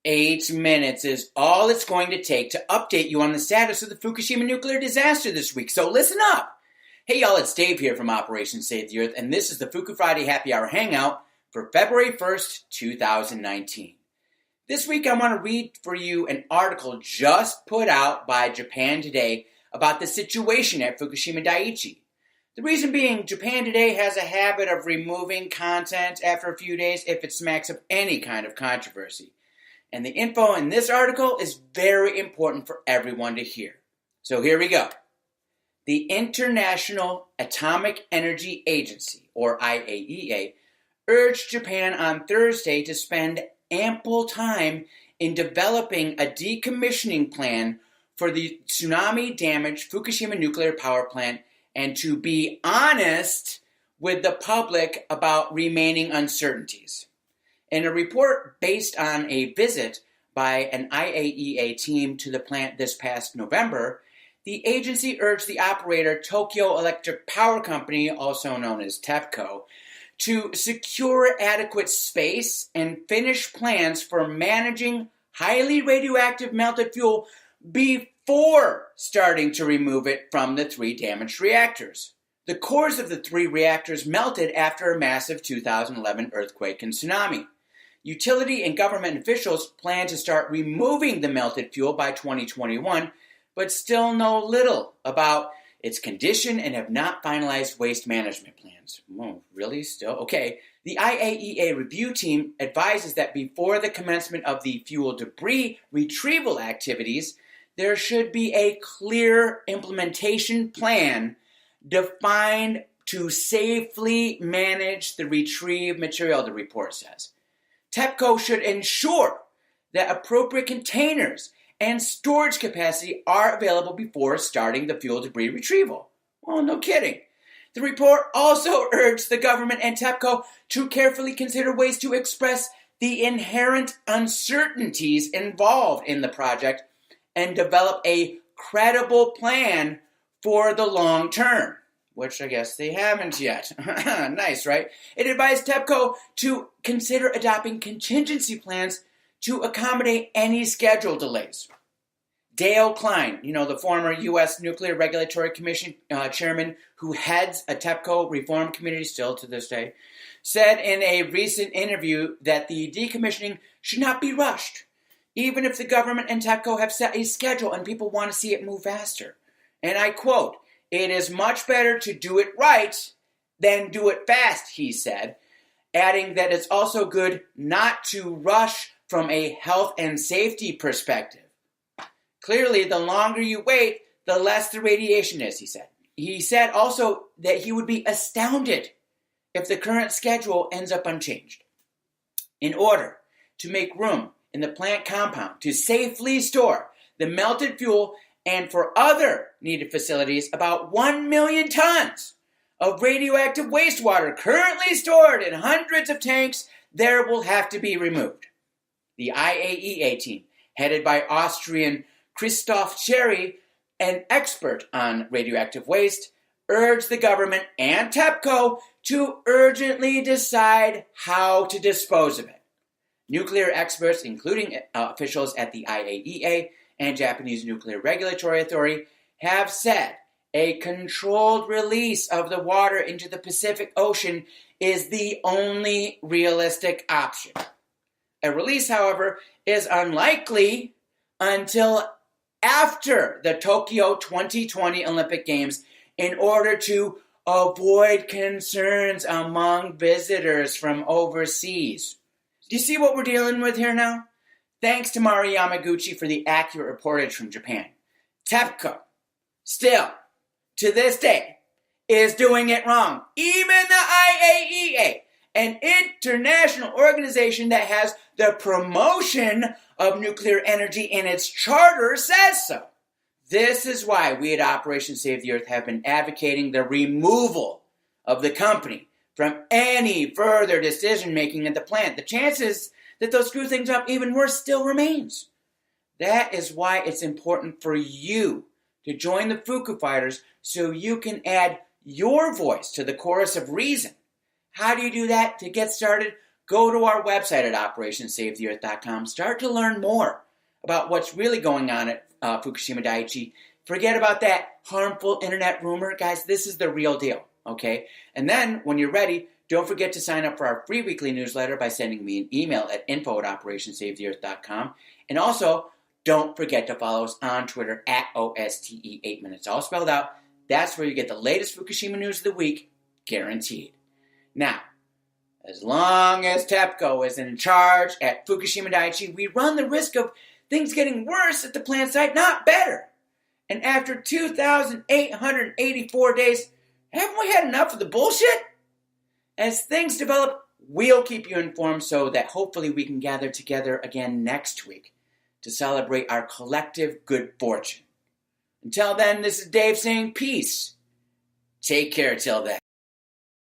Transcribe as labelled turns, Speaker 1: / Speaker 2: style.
Speaker 1: 8 minutes is all it's going to take to update you on the status of the Fukushima nuclear disaster this week, so listen up. Hey y'all, it's Dave here from Operation Save the Earth, and this is the FukuFriday Happy Hour Hangout for February 1st, 2019. This week I want to read for you an article just put out by Japan Today about the situation at Fukushima Daiichi. The reason being, Japan Today has a habit of removing content after a few days if it smacks of any kind of controversy. And the info in this article is very important for everyone to hear. So here we go. The International Atomic Energy Agency, or IAEA, urged Japan on Thursday to spend ample time in developing a decommissioning plan for the tsunami-damaged Fukushima nuclear power plant and to be honest with the public about remaining uncertainties. In a report based on a visit by an IAEA team to the plant this past November, the agency urged the operator Tokyo Electric Power Company, also known as TEPCO, to secure adequate space and finish plans for managing highly radioactive melted fuel before starting to remove it from the 3 damaged reactors. The cores of the 3 reactors melted after a massive 2011 earthquake and tsunami. Utility and government officials plan to start removing the melted fuel by 2021, but still know little about its condition and have not finalized waste management plans. Whoa, really? Still? Okay. The IAEA review team advises that before the commencement of the fuel debris retrieval activities, there should be a clear implementation plan defined to safely manage the retrieved material, the report says. TEPCO should ensure that appropriate containers and storage capacity are available before starting the fuel debris retrieval. Well, no kidding. The report also urged the government and TEPCO to carefully consider ways to express the inherent uncertainties involved in the project and develop a credible plan for the long term, which I guess they haven't yet. Nice, right? It advised TEPCO to consider adopting contingency plans to accommodate any schedule delays. Dale Klein, the former U.S. Nuclear Regulatory Commission chairman who heads a TEPCO reform committee still to this day, said in a recent interview that the decommissioning should not be rushed, even if the government and TEPCO have set a schedule and people want to see it move faster. And I quote, "It is much better to do it right than do it fast," he said, adding that it's also good not to rush from a health and safety perspective. Clearly, the longer you wait, the less the radiation is, he said. He said also that he would be astounded if the current schedule ends up unchanged. In order to make room in the plant compound to safely store the melted fuel and for other needed facilities, about 1 million tons of radioactive wastewater currently stored in hundreds of tanks there will have to be removed. The IAEA team, headed by Austrian Christoph Cherry, an expert on radioactive waste, urged the government and TEPCO to urgently decide how to dispose of it. Nuclear experts, including officials at the IAEA and Japanese Nuclear Regulatory Authority, have said a controlled release of the water into the Pacific Ocean is the only realistic option. A release, however, is unlikely until after the Tokyo 2020 Olympic Games in order to avoid concerns among visitors from overseas. Do you see what we're dealing with here now? Thanks to Mari Yamaguchi for the accurate reportage from Japan. TEPCO, still, to this day, is doing it wrong. Even the IAEA, an international organization that has the promotion of nuclear energy in its charter, says so. This is why we at Operation Save the Earth have been advocating the removal of the company from any further decision-making at the plant. The chances that they'll screw things up even worse still remains. That is why it's important for you to join the Fuku Fighters so you can add your voice to the chorus of reason. How do you do that? To get started, go to our website at OperationSaveTheEarth.com. Start to learn more about what's really going on at Fukushima Daiichi. Forget about that harmful internet rumor. Guys, this is the real deal, okay? And then, when you're ready, don't forget to sign up for our free weekly newsletter by sending me an email at info@OperationSaveTheEarth.com. And also, don't forget to follow us on Twitter at OSTE8Minutes, all spelled out. That's where you get the latest Fukushima news of the week, guaranteed. Now, as long as TEPCO is in charge at Fukushima Daiichi, we run the risk of things getting worse at the plant site, not better. And after 2,884 days, haven't we had enough of the bullshit? As things develop, we'll keep you informed so that hopefully we can gather together again next week to celebrate our collective good fortune. Until then, this is Dave saying peace. Take care till then.